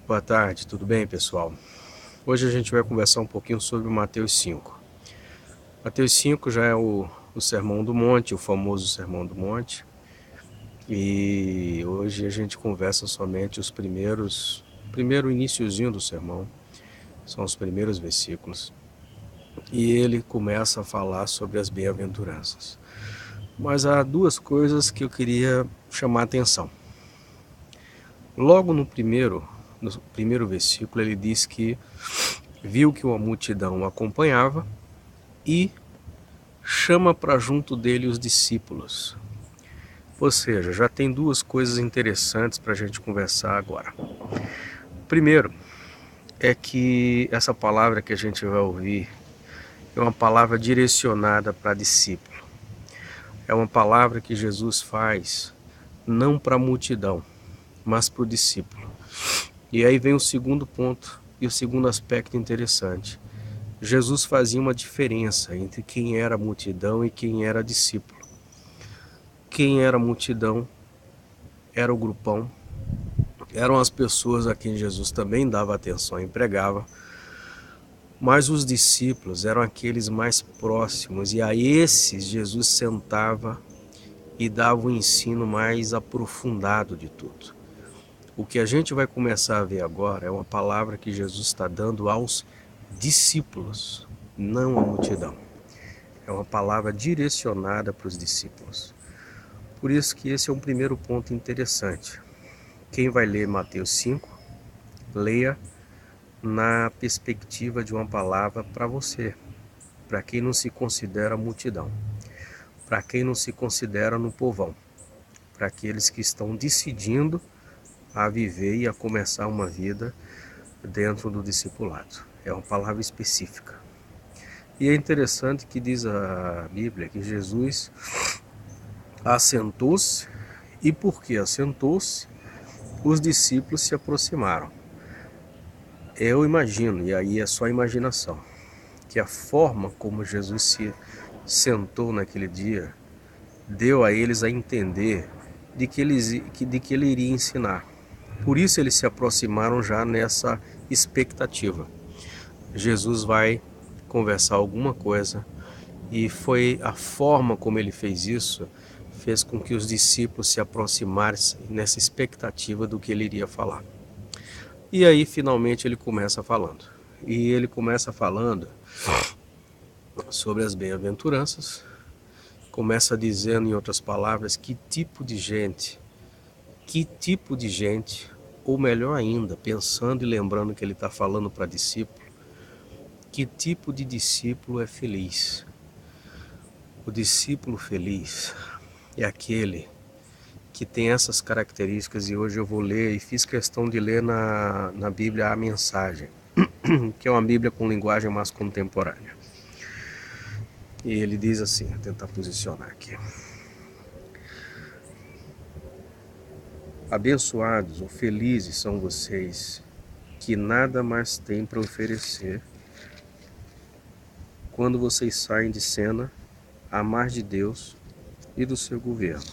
Boa tarde, tudo bem, pessoal? Hoje a gente vai conversar um pouquinho sobre Mateus 5. Mateus 5 já é o Sermão do Monte, o famoso Sermão do Monte. E hoje a gente conversa somente primeiro iniciozinho do sermão, são os primeiros versículos. E ele começa a falar sobre as bem-aventuranças. Mas há duas coisas que eu queria chamar a atenção. Logo no primeiro versículo, ele diz que viu que uma multidão o acompanhava e chama para junto dele os discípulos. Ou seja, já tem duas coisas interessantes para a gente conversar agora. Primeiro, é que essa palavra que a gente vai ouvir é uma palavra direcionada para discípulo. É uma palavra que Jesus faz não para a multidão, mas para o discípulo. E aí vem o segundo ponto e o segundo aspecto interessante. Jesus fazia uma diferença entre quem era multidão e quem era discípulo. Quem era multidão era o grupão, eram as pessoas a quem Jesus também dava atenção e pregava, mas os discípulos eram aqueles mais próximos, e a esses Jesus sentava e dava o ensino mais aprofundado de tudo. O que a gente vai começar a ver agora é uma palavra que Jesus está dando aos discípulos, não à multidão. É uma palavra direcionada para os discípulos. Por isso que esse é um primeiro ponto interessante. Quem vai ler Mateus 5, leia na perspectiva de uma palavra para você, para quem não se considera multidão, para quem não se considera no povão, para aqueles que estão decidindo a viver e a começar uma vida dentro do discipulado. É uma palavra específica. E é interessante que diz a Bíblia que Jesus assentou-se, e porque assentou-se, os discípulos se aproximaram. Eu imagino, e aí é só imaginação, que a forma como Jesus se sentou naquele dia deu a eles a entender de que ele iria ensinar. Por isso eles se aproximaram já nessa expectativa. Jesus vai conversar alguma coisa, e foi a forma como ele fez isso, fez com que os discípulos se aproximassem nessa expectativa do que ele iria falar. E aí finalmente ele começa falando. E ele começa falando sobre as bem-aventuranças, começa dizendo, em outras palavras, que tipo de gente, ou melhor ainda, pensando e lembrando que ele está falando para discípulo, que tipo de discípulo é feliz? O discípulo feliz é aquele que tem essas características, e hoje eu vou ler, e fiz questão de ler na Bíblia a Mensagem, que é uma Bíblia com linguagem mais contemporânea. E ele diz assim, vou tentar posicionar aqui. Abençoados ou felizes são vocês que nada mais têm para oferecer quando vocês saem de cena a mar de Deus e do seu governo.